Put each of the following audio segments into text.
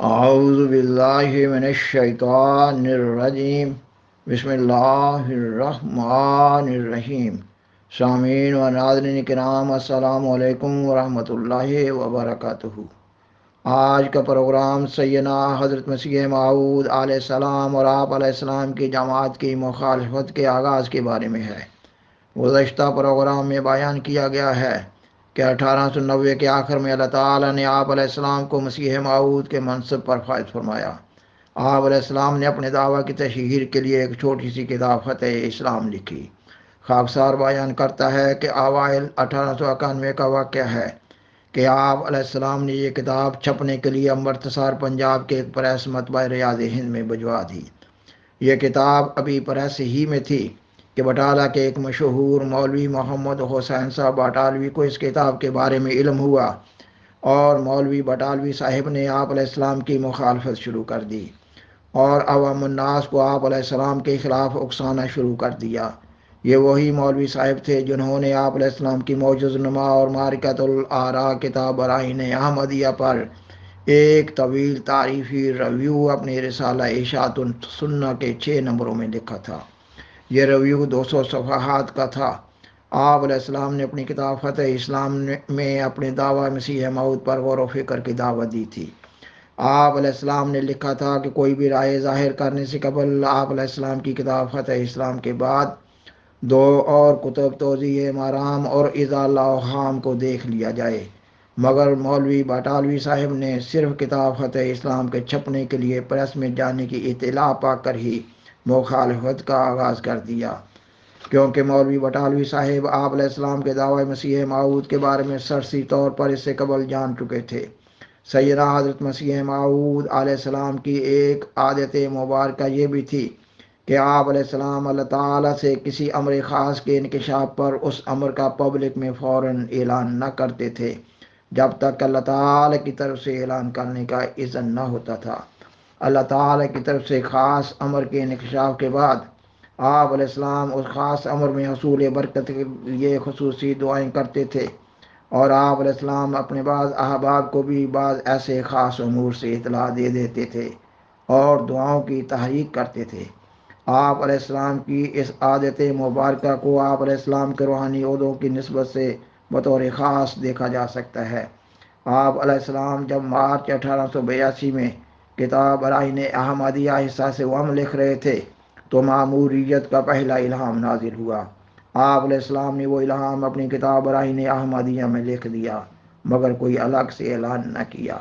اعوذ باللہ من الشیطان الرجیم بسم اللہ الرحمن الرحیم۔ سامعین و ناظرین کرام، السلام علیکم ورحمۃ اللہ وبرکاتہ۔ آج کا پروگرام سیدنا حضرت مسیح موعود علیہ السلام اور آپ علیہ السلام کی جماعت کی مخالفت کے آغاز کے بارے میں ہے۔ گزشتہ پروگرام میں بیان کیا گیا ہے کہ 1890 کے آخر میں اللہ تعالیٰ نے آپ علیہ السلام کو مسیح موعود کے منصب پر فائز فرمایا۔ آپ علیہ السلام نے اپنے دعویٰ کی تشہیر کے لیے ایک چھوٹی سی کتاب فتح اسلام لکھی۔ خاکسار بیان کرتا ہے کہ اوائل 1891 کا واقعہ ہے کہ آپ علیہ السلام نے یہ کتاب چھپنے کے لیے امرتسر پنجاب کے ایک پریس مطبع ریاض ہند میں بھجوا دی۔ یہ کتاب ابھی پریس ہی میں تھی کہ بٹالہ کے ایک مشہور مولوی محمد حسین صاحب بٹالوی کو اس کتاب کے بارے میں علم ہوا، اور مولوی بٹالوی صاحب نے آپ علیہ السلام کی مخالفت شروع کر دی اور عوام الناس کو آپ علیہ السلام کے خلاف اکسانا شروع کر دیا۔ یہ وہی مولوی صاحب تھے جنہوں نے آپ علیہ السلام کی معجز نما اور معرکۃ الآراء کتاب برائین احمدیہ پر ایک طویل تعریفی ریویو اپنے رسالہ اشاعت السنہ کے 6 نمبروں میں لکھا تھا۔ یہ ریویو 200 صفحات کا تھا۔ آپ علیہ السلام نے اپنی کتاب فتح اسلام میں اپنے دعویٰ مسیح موعود پر غور و فکر کی دعوت دی تھی۔ آپ علیہ السلام نے لکھا تھا کہ کوئی بھی رائے ظاہر کرنے سے قبل آپ علیہ السلام کی کتاب فتح اسلام کے بعد 2 اور کتب توضیح مرام اور اضالہ اوہام کو دیکھ لیا جائے، مگر مولوی بٹالوی صاحب نے صرف کتاب فتح اسلام کے چھپنے کے لیے پریس میں جانے کی اطلاع پا کر ہی مخالفت کا آغاز کر دیا، کیونکہ مولوی بٹالوی صاحب آپ علیہ السلام کے دعوی مسیح موعود کے بارے میں سرسری طور پر اس سے قبل جان چکے تھے۔ سیدنا حضرت مسیح موعود علیہ السلام کی ایک عادت مبارکہ یہ بھی تھی کہ آپ علیہ السلام اللہ تعالیٰ سے کسی امر خاص کے انکشاف پر اس امر کا پبلک میں فوراً اعلان نہ کرتے تھے جب تک اللہ تعالیٰ کی طرف سے اعلان کرنے کا اذن نہ ہوتا تھا۔ اللہ تعالیٰ کی طرف سے خاص امر کے انکشاف کے بعد آپ علیہ السلام اس خاص امر میں حصول برکت کے لیے خصوصی دعائیں کرتے تھے، اور آپ علیہ السلام اپنے بعض احباب کو بھی بعض ایسے خاص امور سے اطلاع دے دیتے تھے اور دعاؤں کی تحریک کرتے تھے۔ آپ علیہ السلام کی اس عادت مبارکہ کو آپ علیہ السلام کے روحانی عہدوں کی نسبت سے بطور خاص دیکھا جا سکتا ہے۔ آپ علیہ السلام جب مارچ 1882 میں کتاب برائین احمدیہ حصہ سے لکھ رہے تھے تو ماموریت کا پہلا الہام نازل ہوا۔ آپ علیہ السلام نے وہ الہام اپنی کتاب برائین احمدیہ میں لکھ دیا، مگر کوئی الگ سے اعلان نہ کیا،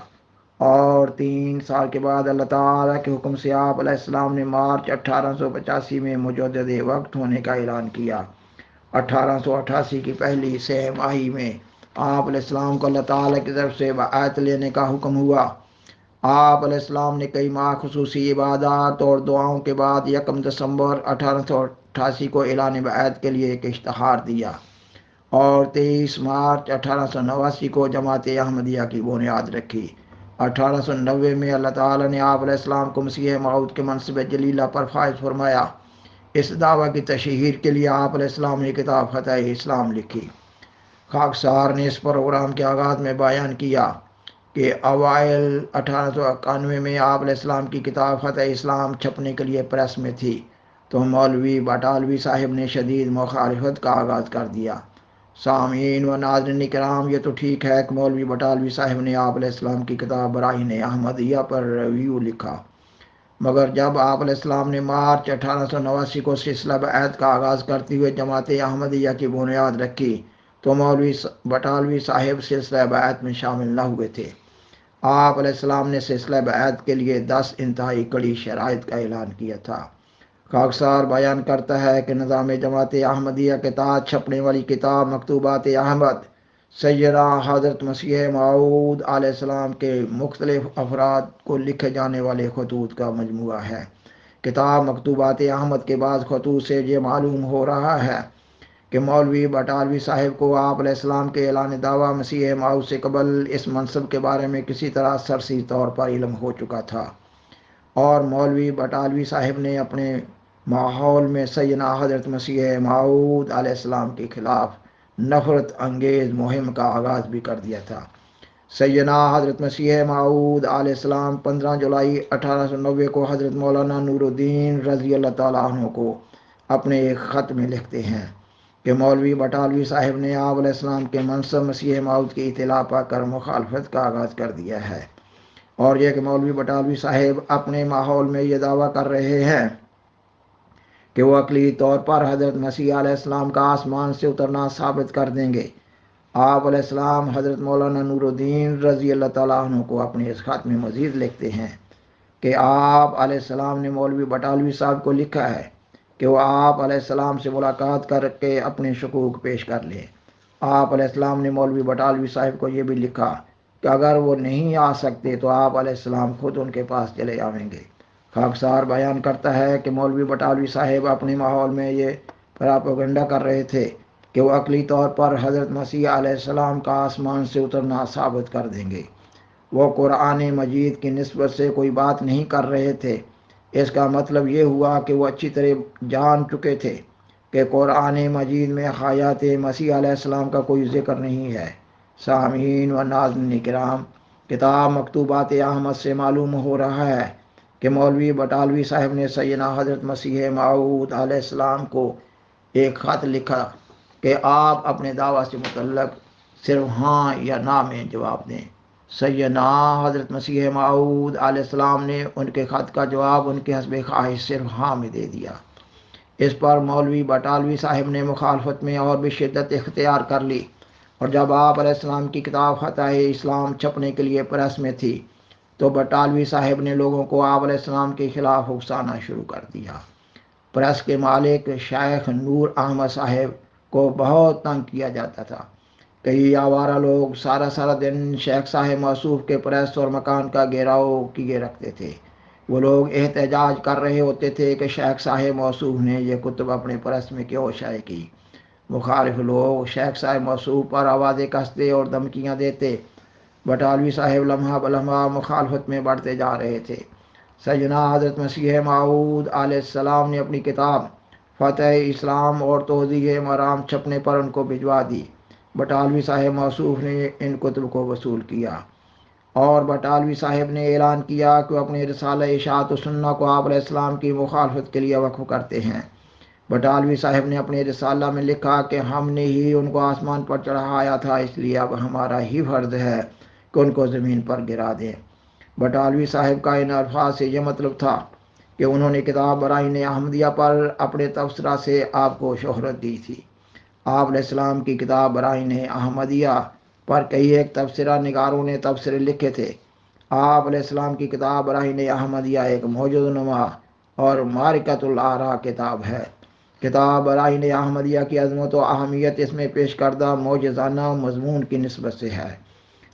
اور 3 سال کے بعد اللہ تعالیٰ کے حکم سے آپ علیہ السلام نے مارچ 1885 میں مجدد وقت ہونے کا اعلان کیا۔ 1888 کی پہلی 6 ماہی میں آپ علیہ السلام کو اللہ تعالیٰ کی طرف سے بیعت لینے کا حکم ہوا۔ آپ علیہ السلام نے کئی ماہ خصوصی عبادات اور دعاؤں کے بعد 1 دسمبر 1888 کو اعلان بیعت کے لیے ایک اشتہار دیا، اور 23 مارچ 1889 کو جماعت احمدیہ کی بنیاد رکھی۔ 1890 میں اللہ تعالیٰ نے آپ علیہ السلام کو مسیح موعود کے منصب جلیلہ پر فائز فرمایا۔ اس دعویٰ کی تشہیر کے لیے آپ علیہ السلام نے کتاب فتح اسلام لکھی۔ خاکسار نے اس پروگرام کے آغاز میں بیان کیا کہ اوائل 1891 میں آپ علیہ السلام کی کتاب فتح اسلام چھپنے کے لیے پریس میں تھی تو مولوی بٹالوی صاحب نے شدید مخالفت کا آغاز کر دیا۔ سامعین و ناظرین کرام، یہ تو ٹھیک ہے کہ مولوی بٹالوی صاحب نے آپ علیہ السلام کی کتاب برائین احمدیہ پر ریویو لکھا، مگر جب آپ علیہ السلام نے مارچ 1889 کو سلسلہ بیعت کا آغاز کرتے ہوئے جماعت احمدیہ کی بنیاد رکھی تو مولوی بٹالوی صاحب سلسلہ بیعت میں شامل نہ ہوئے تھے۔ آپ علیہ السلام نے سلسلہ بیعت کے لیے 10 انتہائی کڑی شرائط کا اعلان کیا تھا۔ خاکسار بیان کرتا ہے کہ نظام جماعت احمدیہ کے تحت چھپنے والی کتاب مکتوبات احمد سیدنا حضرت مسیح موعود علیہ السلام کے مختلف افراد کو لکھے جانے والے خطوط کا مجموعہ ہے۔ کتاب مکتوبات احمد کے بعض خطوط سے یہ معلوم ہو رہا ہے کہ مولوی بٹالوی صاحب کو آپ علیہ السلام کے اعلان دعویٰ مسیح موعود سے قبل اس منصب کے بارے میں کسی طرح سرسری طور پر علم ہو چکا تھا، اور مولوی بٹالوی صاحب نے اپنے ماحول میں سیدنا حضرت مسیح موعود علیہ السلام کے خلاف نفرت انگیز مہم کا آغاز بھی کر دیا تھا۔ سیدنا حضرت مسیح موعود علیہ السلام 15 جولائی 1890 کو حضرت مولانا نور الدین رضی اللہ تعالیٰ عنہ کو اپنے ایک خط میں لکھتے ہیں کہ مولوی بٹالوی صاحب نے آپ علیہ السلام کے منصب مسیح موعود کی اطلاع پا کر مخالفت کا آغاز کر دیا ہے، اور یہ کہ مولوی بٹالوی صاحب اپنے ماحول میں یہ دعویٰ کر رہے ہیں کہ وہ عقلی طور پر حضرت مسیح علیہ السلام کا آسمان سے اترنا ثابت کر دیں گے۔ آپ علیہ السلام حضرت مولانا نور الدین رضی اللہ تعالیٰ عنہ کو اپنے اس خط میں مزید لکھتے ہیں کہ آپ علیہ السلام نے مولوی بٹالوی صاحب کو لکھا ہے کہ وہ آپ علیہ السلام سے ملاقات کر کے اپنے شکوک پیش کر لیں۔ آپ علیہ السلام نے مولوی بٹالوی صاحب کو یہ بھی لکھا کہ اگر وہ نہیں آ سکتے تو آپ علیہ السلام خود ان کے پاس چلے آئیں گے۔ خاکسار بیان کرتا ہے کہ مولوی بٹالوی صاحب اپنے ماحول میں یہ پراپیگنڈا کر رہے تھے کہ وہ عقلی طور پر حضرت مسیح علیہ السلام کا آسمان سے اترنا ثابت کر دیں گے۔ وہ قرآن مجید کی نسبت سے کوئی بات نہیں کر رہے تھے۔ اس کا مطلب یہ ہوا کہ وہ اچھی طرح جان چکے تھے کہ قرآن مجید میں حیات مسیح علیہ السلام کا کوئی ذکر نہیں ہے۔ سامعین و ناظرین کرام، کتاب مکتوبات احمد سے معلوم ہو رہا ہے کہ مولوی بٹالوی صاحب نے سیدنا حضرت مسیح موعود علیہ السلام کو ایک خط لکھا کہ آپ اپنے دعویٰ سے متعلق صرف ہاں یا نہ میں جواب دیں۔ سیدنا حضرت مسیح موعود علیہ السلام نے ان کے خط کا جواب ان کے حسب خواہش صرف ہاں میں دے دیا۔ اس پر مولوی بٹالوی صاحب نے مخالفت میں اور بھی شدت اختیار کر لی، اور جب آپ علیہ السلام کی کتاب فتح اسلام چھپنے کے لیے پریس میں تھی تو بٹالوی صاحب نے لوگوں کو آپ علیہ السلام کے خلاف اکسانا شروع کر دیا۔ پریس کے مالک شیخ نور احمد صاحب کو بہت تنگ کیا جاتا تھا۔ کئی آوارہ لوگ سارا دن شیخ صاحب موصوف کے پریس اور مکان کا گھیراؤ کیے رکھتے تھے۔ وہ لوگ احتجاج کر رہے ہوتے تھے کہ شیخ صاحب موصوف نے یہ کتب اپنے پریس میں کیوں شائع کی۔ مخالف لوگ شیخ صاحب موصوف پر آوازیں کستے اور دھمکیاں دیتے۔ بٹالوی صاحب لمحہ بلمحہ مخالفت میں بڑھتے جا رہے تھے۔ سیدنا حضرت مسیح موعود علیہ السلام نے اپنی کتاب فتح اسلام اور توضیح مرام چھپنے پر ان کو بھجوا دی۔ بٹالوی صاحب موصوف نے ان کتب کو وصول کیا، اور بٹالوی صاحب نے اعلان کیا کہ وہ اپنے رسالہ اشاعت و سنہ کو آپ علیہ السلام کی مخالفت کے لیے وقف کرتے ہیں۔ بٹالوی صاحب نے اپنے رسالہ میں لکھا کہ ہم نے ہی ان کو آسمان پر چڑھایا تھا، اس لیے اب ہمارا ہی فرض ہے کہ ان کو زمین پر گرا دیں۔ بٹالوی صاحب کا ان الفاظ سے یہ مطلب تھا کہ انہوں نے کتاب براہین احمدیہ پر اپنے تبصرہ سے آپ کو شہرت دی تھی۔ آپ علیہ السلام کی کتاب براہین احمدیہ پر کئی ایک تبصرہ نگاروں نے تبصرے لکھے تھے۔ آپ علیہ السلام کی کتاب براہین احمدیہ ایک موجز نما اور معرکۃ الآراء کتاب ہے۔ کتاب براہین احمدیہ کی عظمت و اہمیت اس میں پیش کردہ معجزانہ مضمون کی نسبت سے ہے۔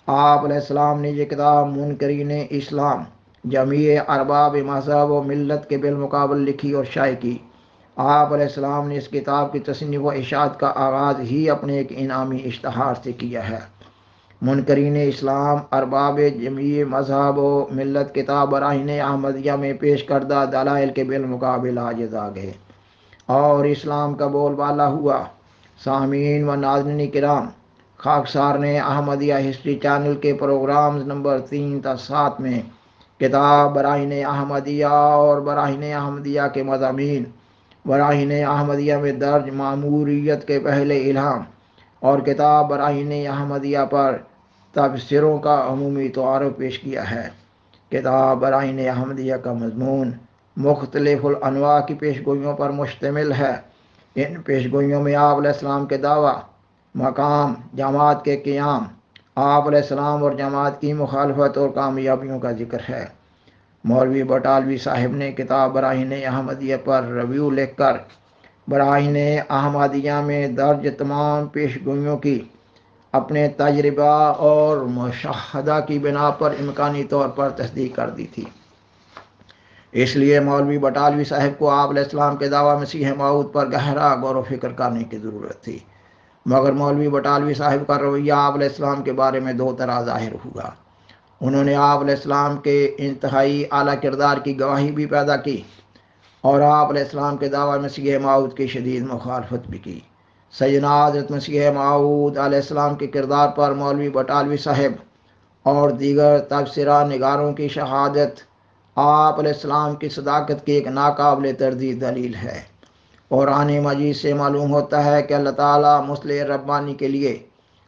آپ علیہ السلام نے یہ کتاب منکرین اسلام، جمیع ارباب مذہب و ملت کے بالمقابل لکھی اور شائع کی۔ آپ علیہ السلام نے اس کتاب کی تصنیف و اشاعت کا آغاز ہی اپنے ایک انعامی اشتہار سے کیا ہے۔ منکرین اسلام، ارباب جمیع مذہب و ملت کتاب براہین احمدیہ میں پیش کردہ دلائل کے بالمقابل عاجز آ گئے اور اسلام کا بول بالا ہوا۔ سامعین و ناظرین کرام، خاکسار نے احمدیہ ہسٹری چینل کے پروگرامز نمبر 3 تا 7 میں کتاب براہین احمدیہ اور براہین احمدیہ کے مضامین، براہین احمدیہ میں درج معموریت کے پہلے الہام، اور کتاب براہین احمدیہ پر تبصروں کا عمومی تعارف پیش کیا ہے۔ کتاب براہین احمدیہ کا مضمون مختلف الانواع کی پیشگوئیوں پر مشتمل ہے۔ ان پیشگوئیوں میں آپ علیہ السلام کے دعویٰ، مقام، جماعت کے قیام، آپ علیہ السلام اور جماعت کی مخالفت اور کامیابیوں کا ذکر ہے۔ مولوی بٹالوی صاحب نے کتاب براہین احمدیہ پر ریویو لکھ کر براہین احمدیہ میں درج تمام پیشگوئیوں کی اپنے تجربہ اور مشاہدہ کی بنا پر امکانی طور پر تصدیق کر دی تھی۔ اس لیے مولوی بٹالوی صاحب کو آپ علیہ السلام کے دعویٰ مسیح موعود پر گہرا غور و فکر کرنے کی ضرورت تھی، مگر مولوی بٹالوی صاحب کا رویہ آپ علیہ السلام کے بارے میں دو طرح ظاہر ہوا۔ انہوں نے آپ علیہ السلام کے انتہائی اعلیٰ کردار کی گواہی بھی پیدا کی اور آپ علیہ السلام کے دعویٰ مسیح موعود کی شدید مخالفت بھی کی۔ سیدنا حضرت مسیح موعود علیہ السلام کے کردار پر مولوی بٹالوی صاحب اور دیگر تبصرہ نگاروں کی شہادت آپ علیہ السلام کی صداقت کی ایک ناقابل تردید دلیل ہے۔ قرآن مجید سے معلوم ہوتا ہے کہ اللہ تعالیٰ مصلح ربانی کے لیے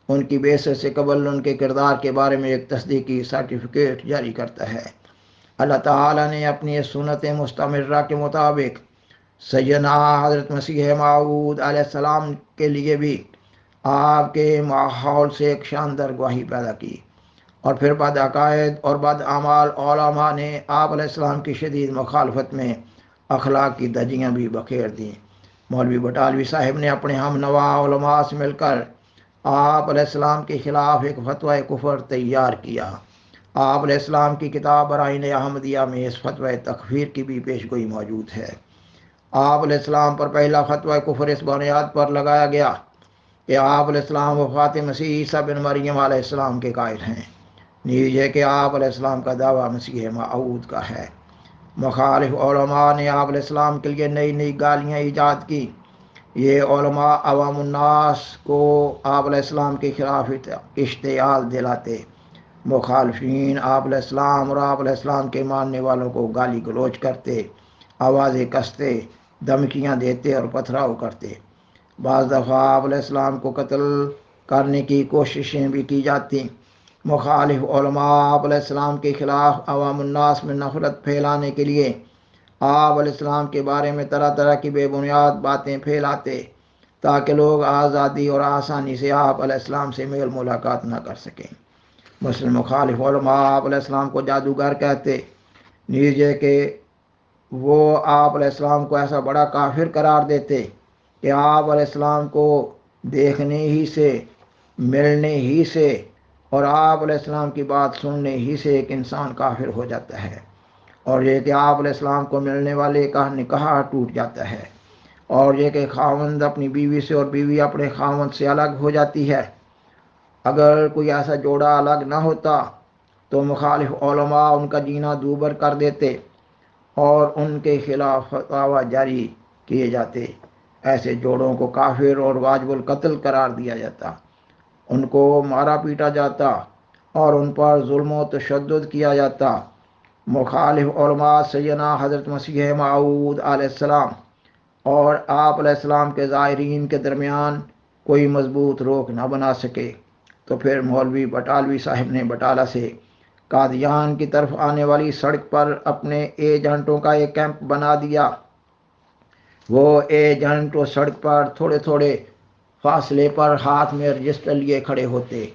ان کی بعثت سے قبل ان کے کردار کے بارے میں ایک تصدیقی سرٹیفکیٹ جاری کرتا ہے۔ اللہ تعالیٰ نے اپنی اس سنت مستمرہ کے مطابق سیدنا حضرت مسیح موعود علیہ السلام کے لیے بھی آپ کے ماحول سے ایک شاندار گواہی پیدا کی، اور پھر بد عقائد اور بد اعمال علماء نے آپ علیہ السلام کی شدید مخالفت میں اخلاق کی دھجیاں بھی بکھیر دیں۔ مولوی بٹالوی صاحب نے اپنے ہم نوا علماء سے مل کر آپ علیہ السلام کے خلاف ایک فتویٰ کفر تیار کیا۔ آپ علیہ السلام کی کتاب برائن احمدیہ میں اس فتویٰ تکفیر کی بھی پیشگوئی موجود ہے۔ آپ علیہ السلام پر پہلا فتویٰ کفر اس بنیاد پر لگایا گیا کہ آپ علیہ السلام وفات مسیح عیسیٰ بن مریم علیہ السلام کے قائل ہیں، نیز یہ کہ آپ علیہ السلام کا دعویٰ مسیح موعود کا ہے۔ مخالف علماء نے آپ علیہ السلام کے لیے نئی نئی گالیاں ایجاد کی۔ یہ علماء عوام الناس کو آپ علیہ السلام کے خلاف اشتعال دلاتے، مخالفین آپ علیہ السلام اور آپ علیہ السلام کے ماننے والوں کو گالی گلوچ کرتے، آوازیں کستے، دھمکیاں دیتے اور پتھراؤ کرتے۔ بعض دفعہ آپ علیہ السلام کو قتل کرنے کی کوششیں بھی کی جاتی۔ مخالف علماء آپ علیہ السلام کے خلاف عوام الناس میں نفرت پھیلانے کے لیے آپ علیہ السلام کے بارے میں طرح طرح کی بے بنیاد باتیں پھیلاتے تاکہ لوگ آزادی اور آسانی سے آپ علیہ السلام سے میل ملاقات نہ کر سکیں۔ مسلم مخالف علماء آپ علیہ السلام کو جادوگر کہتے، نیز یہ کہ وہ آپ علیہ السلام کو ایسا بڑا کافر قرار دیتے کہ آپ علیہ السلام کو دیکھنے ہی سے، ملنے ہی سے اور آپ علیہ السلام کی بات سننے ہی سے ایک انسان کافر ہو جاتا ہے، اور یہ کہ آپ علیہ السلام کو ملنے والے کا نکاح ٹوٹ جاتا ہے، اور یہ کہ خاوند اپنی بیوی سے اور بیوی اپنے خاوند سے الگ ہو جاتی ہے۔ اگر کوئی ایسا جوڑا الگ نہ ہوتا تو مخالف علماء ان کا جینا دوبر کر دیتے اور ان کے خلاف فتاویٰ جاری کیے جاتے۔ ایسے جوڑوں کو کافر اور واجب القتل قرار دیا جاتا، ان کو مارا پیٹا جاتا اور ان پر ظلم و تشدد کیا جاتا۔ مخالف علماء سیدنا حضرت مسیح موعود علیہ السلام اور آپ علیہ السلام کے ظاہرین کے درمیان کوئی مضبوط روک نہ بنا سکے، تو پھر مولوی بٹالوی صاحب نے بٹالہ سے قادیان کی طرف آنے والی سڑک پر اپنے ایجنٹوں کا ایک کیمپ بنا دیا۔ وہ ایجنٹ اس سڑک پر تھوڑے تھوڑے فاصلے پر ہاتھ میں رجسٹر لیے کھڑے ہوتے۔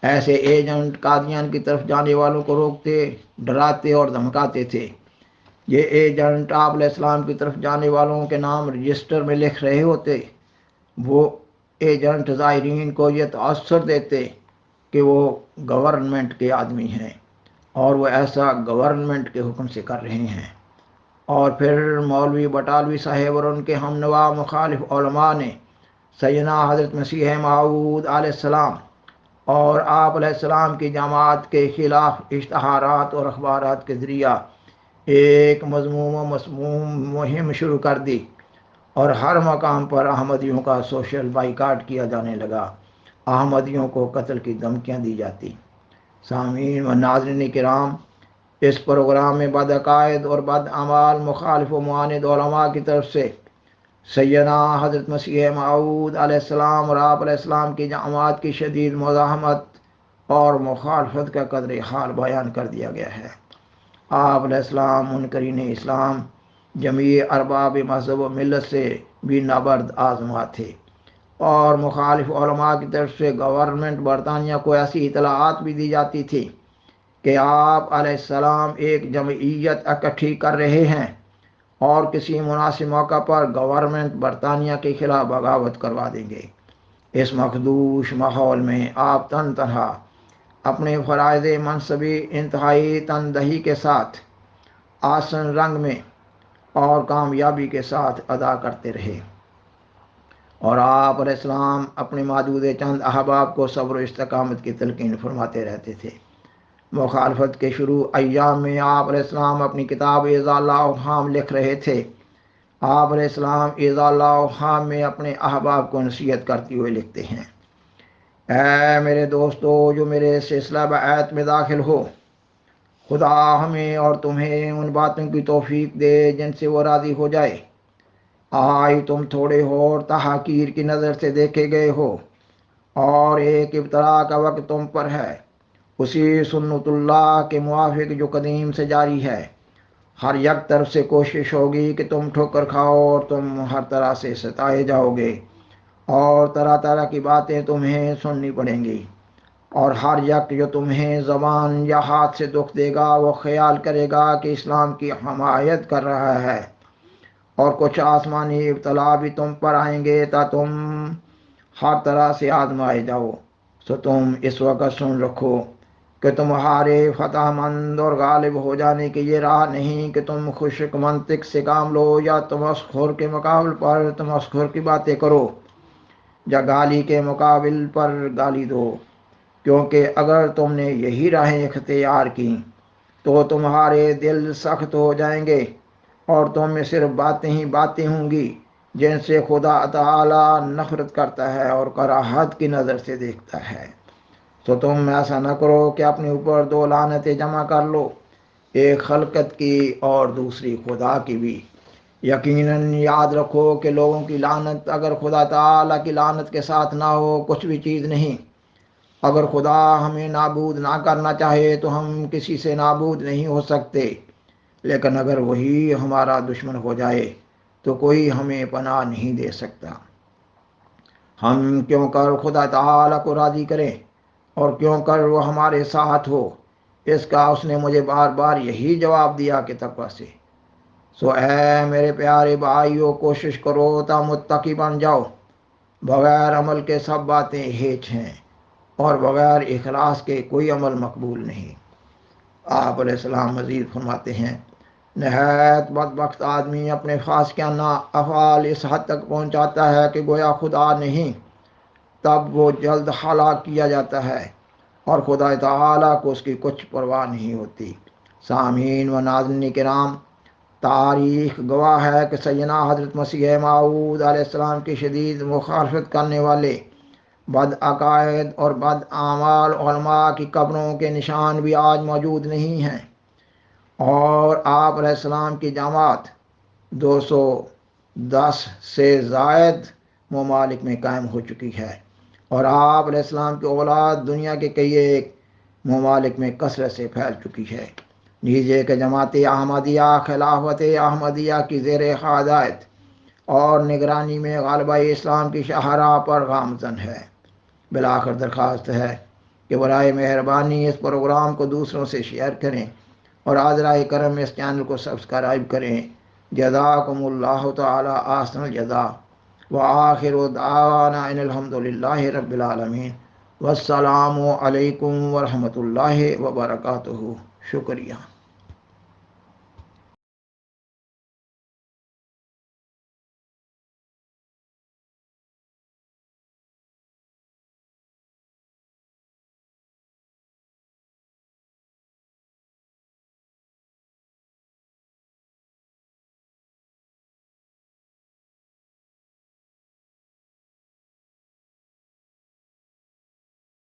ایسے ایجنٹ قادیان کی طرف جانے والوں کو روکتے، ڈراتے اور دھمکاتے تھے۔ یہ ایجنٹ آپ علیہ السلام کی طرف جانے والوں کے نام رجسٹر میں لکھ رہے ہوتے۔ وہ ایجنٹ ظاہرین کو یہ تاثر دیتے کہ وہ گورنمنٹ کے آدمی ہیں اور وہ ایسا گورنمنٹ کے حکم سے کر رہے ہیں، اور پھر مولوی بٹالوی صاحب اور ان کے ہم نوا مخالف علماء نے سیدنا حضرت مسیح موعود علیہ السلام اور آپ علیہ السلام کی جماعت کے خلاف اشتہارات اور اخبارات کے ذریعہ ایک مذموم و مسموم مہم شروع کر دی، اور ہر مقام پر احمدیوں کا سوشل بائیکاٹ کیا جانے لگا، احمدیوں کو قتل کی دھمکیاں دی جاتی۔ سامعین و ناظرین کرام، اس پروگرام میں بد عقائد اور بد اعمال مخالف و معاند علماء کی طرف سے سیدنا حضرت مسیح موعود علیہ السلام اور آپ علیہ السلام کی جماعت کی شدید مزاحمت اور مخالفت کا قدر حال بیان کر دیا گیا ہے۔ آپ علیہ السلام منکرین اسلام جمیع ارباب مذہب و ملت سے بھی نابرد آزما تھے، اور مخالف علماء کی طرف سے گورنمنٹ برطانیہ کو ایسی اطلاعات بھی دی جاتی تھی کہ آپ علیہ السلام ایک جمعیت اکٹھی کر رہے ہیں اور کسی مناسب موقع پر گورنمنٹ برطانیہ کے خلاف بغاوت کروا دیں گے۔ اس مخدوش ماحول میں آپ تن تنہا اپنے فرائض منصبی انتہائی تندہی کے ساتھ، آسن رنگ میں اور کامیابی کے ساتھ ادا کرتے رہے، اور آپ علیہ السلام اپنے محدود چند احباب کو صبر و استقامت کی تلقین فرماتے رہتے تھے۔ مخالفت کے شروع ایام میں آپ علیہ السلام اپنی کتاب اعزاء الاوہام لکھ رہے تھے۔ آپ علیہ السلام اعزاء الاوہام میں اپنے احباب کو نصیحت کرتے ہوئے لکھتے ہیں اے میرے دوستو جو میرے سلسلہ بیعت میں داخل ہو، خدا ہمیں اور تمہیں ان باتوں کی توفیق دے جن سے وہ راضی ہو جائے۔ آج تم تھوڑے ہو اور تحقیر کی نظر سے دیکھے گئے ہو، اور ایک ابتلا کا وقت تم پر ہے، اسی سنت اللہ کے موافق جو قدیم سے جاری ہے۔ ہر یک طرف سے کوشش ہوگی کہ تم ٹھوکر کھاؤ اور تم ہر طرح سے ستائے جاؤ گے، اور طرح طرح کی باتیں تمہیں سننی پڑیں گی، اور ہر یک جو تمہیں زبان یا ہاتھ سے دکھ دے گا وہ خیال کرے گا کہ اسلام کی حمایت کر رہا ہے۔ اور کچھ آسمانی ابتلا بھی تم پر آئیں گے تا تم ہر طرح سے آزمائے جاؤ۔ سو تم اس وقت سن رکھو کہ تمہارے فتح مند اور غالب ہو جانے کی یہ راہ نہیں کہ تم خشک منطق سے کام لو یا تمسخر کے مقابل پر تمسخر کی باتیں کرو یا گالی کے مقابل پر گالی دو، کیونکہ اگر تم نے یہی راہیں اختیار کی تو تمہارے دل سخت ہو جائیں گے، اور تم میں صرف باتیں ہی باتیں ہوں گی جن سے خدا تعالی نفرت کرتا ہے اور کراہت کی نظر سے دیکھتا ہے۔ تو تم ایسا نہ کرو کہ اپنے اوپر دو لعنتیں جمع کر لو، ایک خلقت کی اور دوسری خدا کی بھی۔ یقیناً یاد رکھو کہ لوگوں کی لعنت اگر خدا تعالی کی لعنت کے ساتھ نہ ہو کچھ بھی چیز نہیں۔ اگر خدا ہمیں نابود نہ کرنا چاہے تو ہم کسی سے نابود نہیں ہو سکتے، لیکن اگر وہی ہمارا دشمن ہو جائے تو کوئی ہمیں پناہ نہیں دے سکتا۔ ہم کیوں کر خدا تعالی کو راضی کریں اور کیوں کر وہ ہمارے ساتھ ہو، اس کا اس نے مجھے بار بار یہی جواب دیا کہ تقوی سے۔ سو اے میرے پیارے بھائیو، کوشش کرو تا متقی بن جاؤ۔ بغیر عمل کے سب باتیں ہیچ ہیں، اور بغیر اخلاص کے کوئی عمل مقبول نہیں۔ آپ علیہ السلام مزید فرماتے ہیں، نہایت بدبخت آدمی اپنے فاسقانہ افعال اس حد تک پہنچاتا ہے کہ گویا خدا نہیں، تب وہ جلد ہلاک کیا جاتا ہے اور خدا تعالیٰ کو اس کی کچھ پرواہ نہیں ہوتی۔ سامعین و ناظرین کرام، تاریخ گواہ ہے کہ سیدنا حضرت مسیح موعود علیہ السلام کی شدید مخالفت کرنے والے بد عقائد اور بد اعمال علماء کی قبروں کے نشان بھی آج موجود نہیں ہیں، اور آپ علیہ السلام کی جماعت 210 سے زائد ممالک میں قائم ہو چکی ہے، اور آپ علیہ السلام کی اولاد دنیا کے کئی ایک ممالک میں کثرت سے پھیل چکی ہے۔ نیز کہ جماعت احمدیہ خلافت احمدیہ کی زیر قیادت اور نگرانی میں غالبہ اسلام کی شاہراہ پر گامزن ہے۔ بالآخر درخواست ہے کہ برائے مہربانی اس پروگرام کو دوسروں سے شیئر کریں، اور عذرائے کرم اس چینل کو سبسکرائب کریں۔ جزاکم اللہ تعالی احسن الجزاء، وآخر دعوانا ان الحمدللہ رب العالمین، والسلام علیکم ورحمۃ اللہ وبرکاتہ۔ شکریہ۔